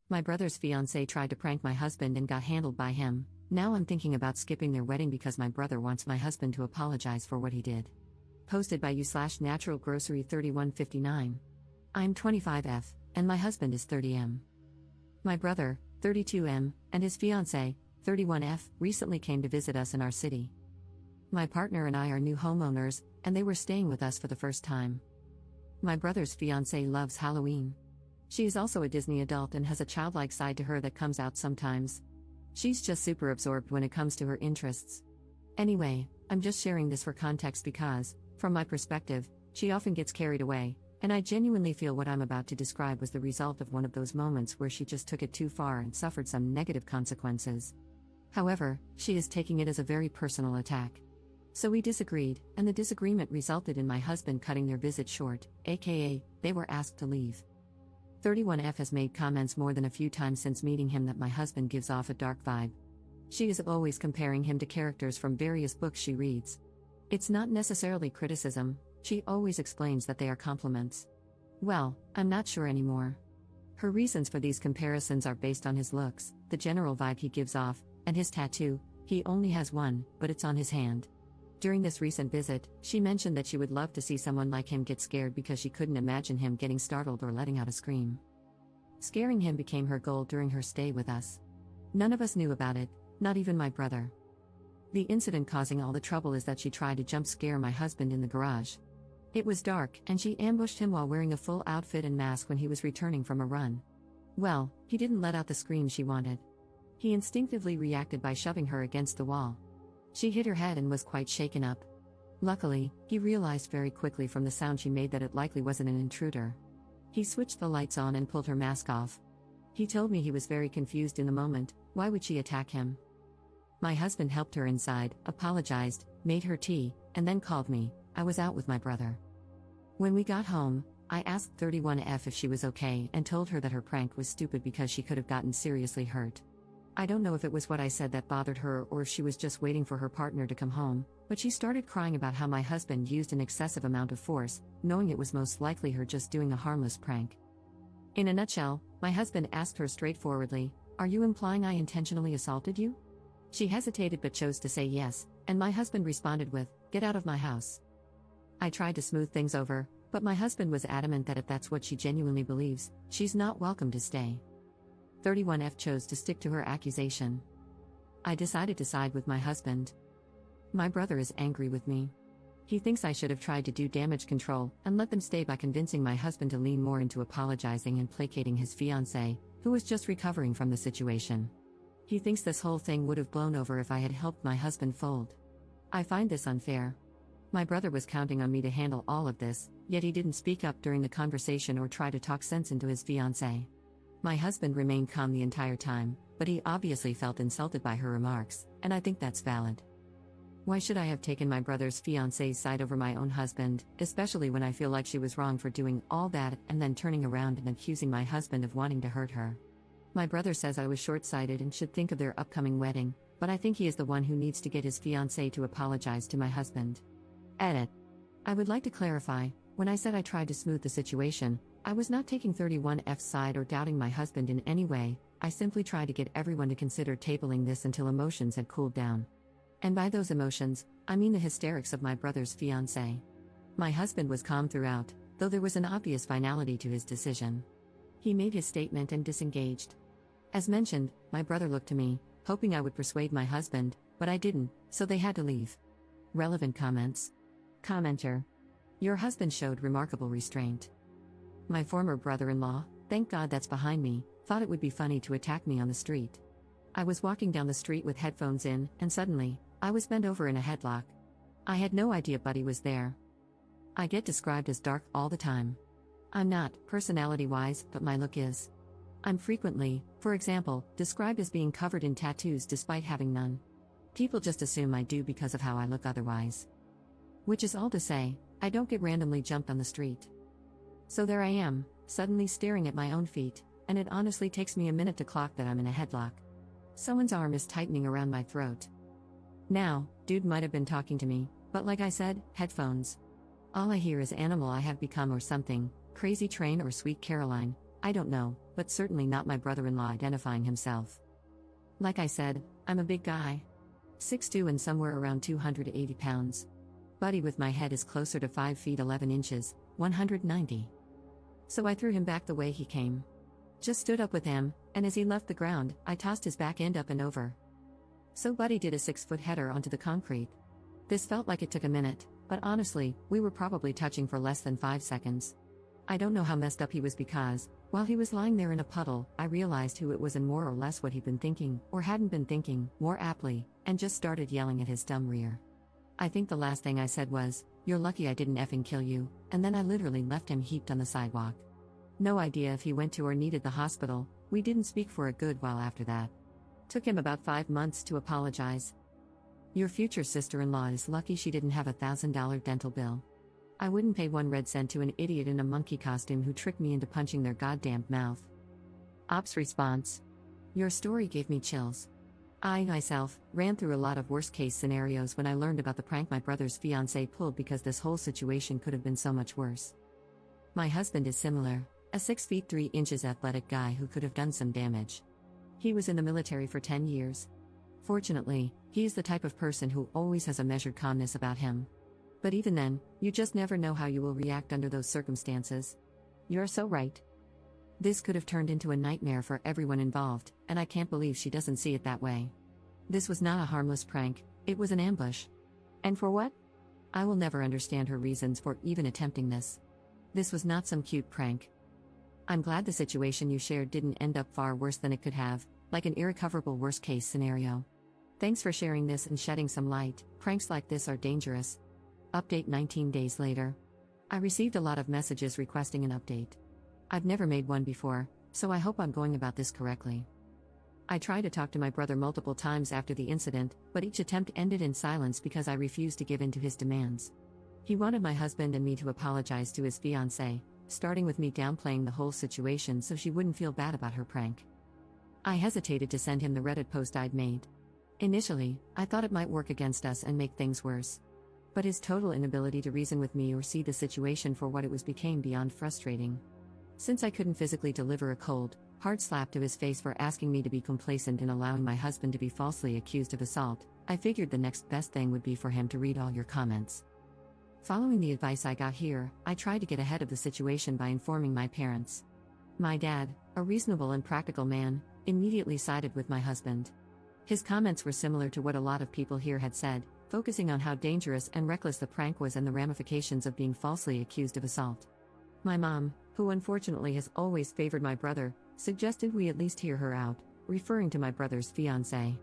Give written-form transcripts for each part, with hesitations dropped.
My brother's fiancée tried to prank my husband and got handled by him. Now I'm thinking about skipping their wedding because my brother wants my husband to apologize for what he did. Posted by you/Natural Grocery 3159. I'm 25F, and my husband is 30M. My brother, 32M, and his fiancée, 31F, recently came to visit us in our city. My partner and I are new homeowners, and they were staying with us for the first time. My brother's fiancée loves Halloween. She is also a Disney adult and has a childlike side to her that comes out sometimes. She's just super absorbed when it comes to her interests. Anyway, I'm just sharing this for context because, from my perspective, she often gets carried away, and I genuinely feel what I'm about to describe was the result of one of those moments where she just took it too far and suffered some negative consequences. However, she is taking it as a very personal attack. So we disagreed, and the disagreement resulted in my husband cutting their visit short, aka, they were asked to leave. 31F has made comments more than a few times since meeting him that my husband gives off a dark vibe. She is always comparing him to characters from various books she reads. It's not necessarily criticism, she always explains that they are compliments. Well, I'm not sure anymore. Her reasons for these comparisons are based on his looks, the general vibe he gives off, and his tattoo. He only has one, but it's on his hand. During this recent visit, she mentioned that she would love to see someone like him get scared because she couldn't imagine him getting startled or letting out a scream. Scaring him became her goal during her stay with us. None of us knew about it, not even my brother. The incident causing all the trouble is that she tried to jump scare my husband in the garage. It was dark, and she ambushed him while wearing a full outfit and mask when he was returning from a run. Well, he didn't let out the scream she wanted. He instinctively reacted by shoving her against the wall. She hit her head and was quite shaken up. Luckily, he realized very quickly from the sound she made that it likely wasn't an intruder. He switched the lights on and pulled her mask off. He told me he was very confused in the moment. Why would she attack him? My husband helped her inside, apologized, made her tea, and then called me. I was out with my brother. When we got home, I asked 31F if she was okay and told her that her prank was stupid because she could have gotten seriously hurt. I don't know if it was what I said that bothered her or if she was just waiting for her partner to come home, but she started crying about how my husband used an excessive amount of force, knowing it was most likely her just doing a harmless prank. In a nutshell, my husband asked her straightforwardly, "Are you implying I intentionally assaulted you?" She hesitated but chose to say yes, and my husband responded with, "Get out of my house." I tried to smooth things over, but my husband was adamant that if that's what she genuinely believes, she's not welcome to stay. 31F chose to stick to her accusation. I decided to side with my husband. My brother is angry with me. He thinks I should have tried to do damage control and let them stay by convincing my husband to lean more into apologizing and placating his fiancée, who was just recovering from the situation. He thinks this whole thing would have blown over if I had helped my husband fold. I find this unfair. My brother was counting on me to handle all of this, yet he didn't speak up during the conversation or try to talk sense into his fiancée. My husband remained calm the entire time, but he obviously felt insulted by her remarks, and I think that's valid. Why should I have taken my brother's fiancée's side over my own husband, especially when I feel like she was wrong for doing all that and then turning around and accusing my husband of wanting to hurt her? My brother says I was short-sighted and should think of their upcoming wedding, but I think he is the one who needs to get his fiancée to apologize to my husband. Edit. I would like to clarify, when I said I tried to smooth the situation, I was not taking 31F's side or doubting my husband in any way. I simply tried to get everyone to consider tabling this until emotions had cooled down. And by those emotions, I mean the hysterics of my brother's fiancée. My husband was calm throughout, though there was an obvious finality to his decision. He made his statement and disengaged. As mentioned, my brother looked to me, hoping I would persuade my husband, but I didn't, so they had to leave. Relevant comments. Commenter. Your husband showed remarkable restraint. My former brother-in-law, thank God that's behind me, thought it would be funny to attack me on the street. I was walking down the street with headphones in, and suddenly, I was bent over in a headlock. I had no idea Buddy was there. I get described as dark all the time. I'm not, personality-wise, but my look is. I'm frequently, for example, described as being covered in tattoos despite having none. People just assume I do because of how I look otherwise. Which is all to say, I don't get randomly jumped on the street. So there I am, suddenly staring at my own feet, and it honestly takes me a minute to clock that I'm in a headlock. Someone's arm is tightening around my throat. Now, dude might have been talking to me, but like I said, headphones. All I hear is Animal I Have Become or something, Crazy Train or Sweet Caroline. I don't know, but certainly not my brother-in-law identifying himself. Like I said, I'm a big guy. 6'2" and somewhere around 280 pounds. Buddy with my head is closer to 5 feet 11 inches, 190. So I threw him back the way he came. Just stood up with him, and as he left the ground, I tossed his back end up and over. So Buddy did a 6-foot header onto the concrete. This felt like it took a minute, but honestly, we were probably touching for less than 5 seconds. I don't know how messed up he was because, while he was lying there in a puddle, I realized who it was and more or less what he'd been thinking, or hadn't been thinking, more aptly, and just started yelling at his dumb rear. I think the last thing I said was, "You're lucky I didn't effing kill you," and then I literally left him heaped on the sidewalk. No idea if he went to or needed the hospital. We didn't speak for a good while after that. Took him about 5 months to apologize. Your future sister-in-law is lucky she didn't have a $1,000 dental bill. I wouldn't pay 1 red cent to an idiot in a monkey costume who tricked me into punching their goddamn mouth. Ops response. Your story gave me chills. I, myself, ran through a lot of worst-case scenarios when I learned about the prank my brother's fiancée pulled because this whole situation could have been so much worse. My husband is similar, a 6 feet 3 inches athletic guy who could have done some damage. He was in the military for 10 years. Fortunately, he is the type of person who always has a measured calmness about him. But even then, you just never know how you will react under those circumstances. You're so right. This could have turned into a nightmare for everyone involved, and I can't believe she doesn't see it that way. This was not a harmless prank, it was an ambush. And for what? I will never understand her reasons for even attempting this. This was not some cute prank. I'm glad the situation you shared didn't end up far worse than it could have, like an irrecoverable worst-case scenario. Thanks for sharing this and shedding some light. Pranks like this are dangerous. Update 19 days later. I received a lot of messages requesting an update. I've never made one before, so I hope I'm going about this correctly. I tried to talk to my brother multiple times after the incident, but each attempt ended in silence because I refused to give in to his demands. He wanted my husband and me to apologize to his fiancée, starting with me downplaying the whole situation so she wouldn't feel bad about her prank. I hesitated to send him the Reddit post I'd made. Initially, I thought it might work against us and make things worse. But his total inability to reason with me or see the situation for what it was became beyond frustrating. Since I couldn't physically deliver a cold, hard slap to his face for asking me to be complacent in allowing my husband to be falsely accused of assault, I figured the next best thing would be for him to read all your comments. Following the advice I got here, I tried to get ahead of the situation by informing my parents. My dad, a reasonable and practical man, immediately sided with my husband. His comments were similar to what a lot of people here had said, focusing on how dangerous and reckless the prank was and the ramifications of being falsely accused of assault. My mom, who unfortunately has always favored my brother, suggested we at least hear her out, referring to my brother's fiancée.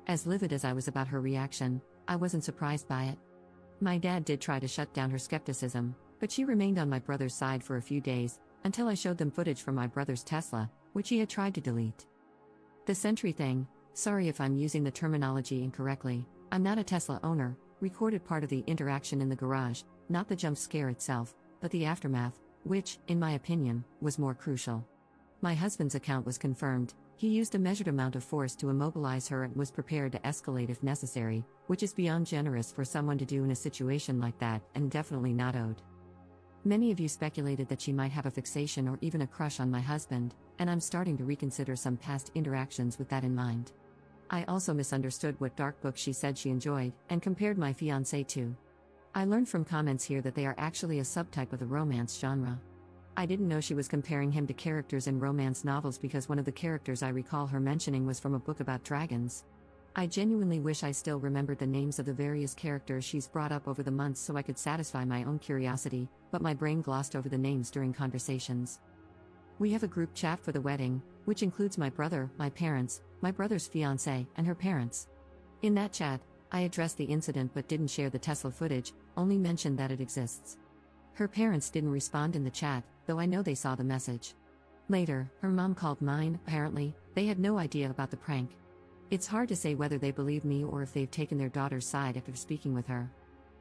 As livid as I was about her reaction, I wasn't surprised by it. My dad did try to shut down her skepticism, but she remained on my brother's side for a few days, until I showed them footage from my brother's Tesla, which he had tried to delete. The Sentry thing, sorry if I'm using the terminology incorrectly, I'm not a Tesla owner, recorded part of the interaction in the garage, not the jump scare itself, but the aftermath, which, in my opinion, was more crucial. My husband's account was confirmed. He used a measured amount of force to immobilize her and was prepared to escalate if necessary, which is beyond generous for someone to do in a situation like that and definitely not owed. Many of you speculated that she might have a fixation or even a crush on my husband, and I'm starting to reconsider some past interactions with that in mind. I also misunderstood what dark book she said she enjoyed, and compared my fiancé to. I learned from comments here that they are actually a subtype of the romance genre. I didn't know she was comparing him to characters in romance novels because one of the characters I recall her mentioning was from a book about dragons. I genuinely wish I still remembered the names of the various characters she's brought up over the months so I could satisfy my own curiosity, but my brain glossed over the names during conversations. We have a group chat for the wedding, which includes my brother, my parents, my brother's fiancée, and her parents. In that chat, I addressed the incident but didn't share the Tesla footage, only mentioned that it exists. Her parents didn't respond in the chat, though I know they saw the message. Later, her mom called mine. Apparently, they had no idea about the prank. It's hard to say whether they believe me or if they've taken their daughter's side after speaking with her.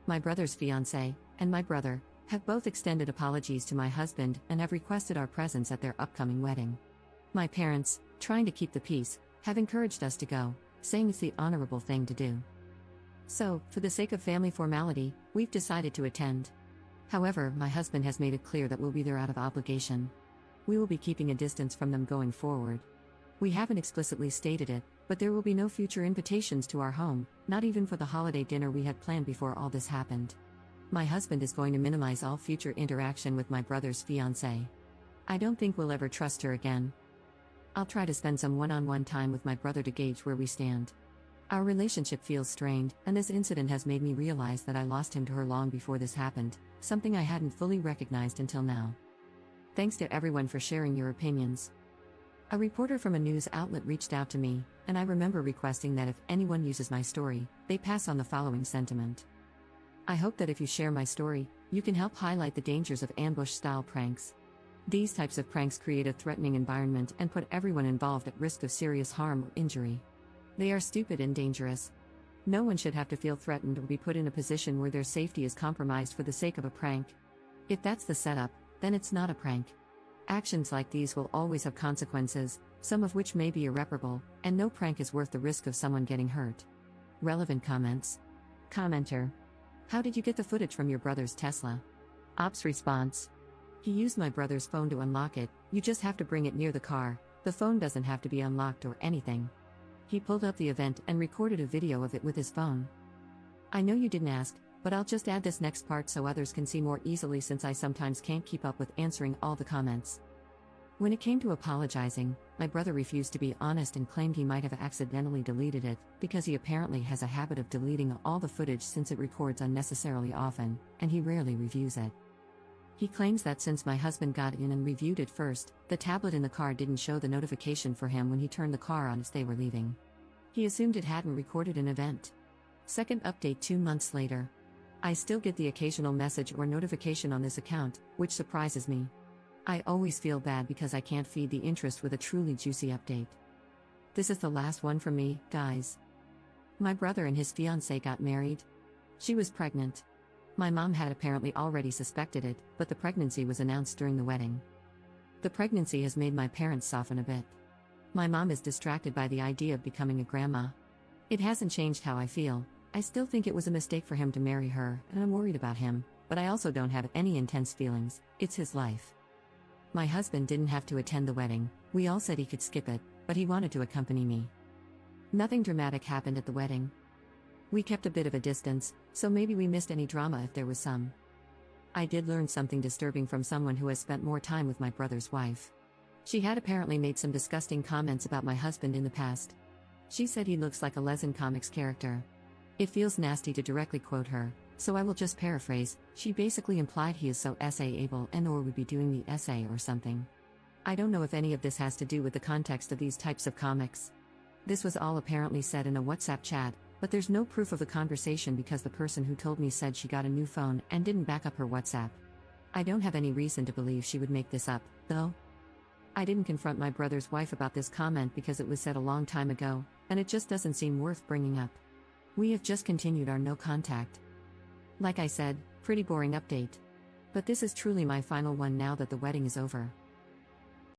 My brother's fiancée, and my brother, have both extended apologies to my husband and have requested our presence at their upcoming wedding. My parents, trying to keep the peace, have encouraged us to go, saying it's the honorable thing to do. So, for the sake of family formality, we've decided to attend. However, my husband has made it clear that we'll be there out of obligation. We will be keeping a distance from them going forward. We haven't explicitly stated it, but there will be no future invitations to our home, not even for the holiday dinner we had planned before all this happened. My husband is going to minimize all future interaction with my brother's fiancée. I don't think we'll ever trust her again. I'll try to spend some one-on-one time with my brother to gauge where we stand. Our relationship feels strained, and this incident has made me realize that I lost him to her long before this happened, something I hadn't fully recognized until now. Thanks to everyone for sharing your opinions. A reporter from a news outlet reached out to me, and I remember requesting that if anyone uses my story, they pass on the following sentiment. I hope that if you share my story, you can help highlight the dangers of ambush-style pranks. These types of pranks create a threatening environment and put everyone involved at risk of serious harm or injury. They are stupid and dangerous. No one should have to feel threatened or be put in a position where their safety is compromised for the sake of a prank. If that's the setup, then it's not a prank. Actions like these will always have consequences, some of which may be irreparable, and no prank is worth the risk of someone getting hurt. Relevant comments. Commenter. How did you get the footage from your brother's Tesla? Ops response. He used my brother's phone to unlock it, you just have to bring it near the car, the phone doesn't have to be unlocked or anything. He pulled up the event and recorded a video of it with his phone. I know you didn't ask, but I'll just add this next part so others can see more easily since I sometimes can't keep up with answering all the comments. When it came to apologizing, my brother refused to be honest and claimed he might have accidentally deleted it, because he apparently has a habit of deleting all the footage since it records unnecessarily often, and he rarely reviews it. He claims that since my husband got in and reviewed it first, the tablet in the car didn't show the notification for him when he turned the car on as they were leaving. He assumed it hadn't recorded an event. Second update 2 months later. I still get the occasional message or notification on this account, which surprises me. I always feel bad because I can't feed the interest with a truly juicy update. This is the last one from me, guys. My brother and his fiancée got married. She was pregnant. My mom had apparently already suspected it, but the pregnancy was announced during the wedding. The pregnancy has made my parents soften a bit. My mom is distracted by the idea of becoming a grandma. It hasn't changed how I feel. I still think it was a mistake for him to marry her, and I'm worried about him, but I also don't have any intense feelings, it's his life. My husband didn't have to attend the wedding, we all said he could skip it, but he wanted to accompany me. Nothing dramatic happened at the wedding. We kept a bit of a distance, so maybe we missed any drama if there was some. I did learn something disturbing from someone who has spent more time with my brother's wife. She had apparently made some disgusting comments about my husband in the past. She said he looks like a Lesson Comics character. It feels nasty to directly quote her, so I will just paraphrase. She basically implied he is so essay-able and/or would be doing the essay or something. I don't know if any of this has to do with the context of these types of comics. This was all apparently said in a WhatsApp chat, but there's no proof of the conversation because the person who told me said she got a new phone and didn't back up her WhatsApp. I don't have any reason to believe she would make this up, though. I didn't confront my brother's wife about this comment because it was said a long time ago, and it just doesn't seem worth bringing up. We have just continued our no contact. Like I said, pretty boring update. But this is truly my final one now that the wedding is over.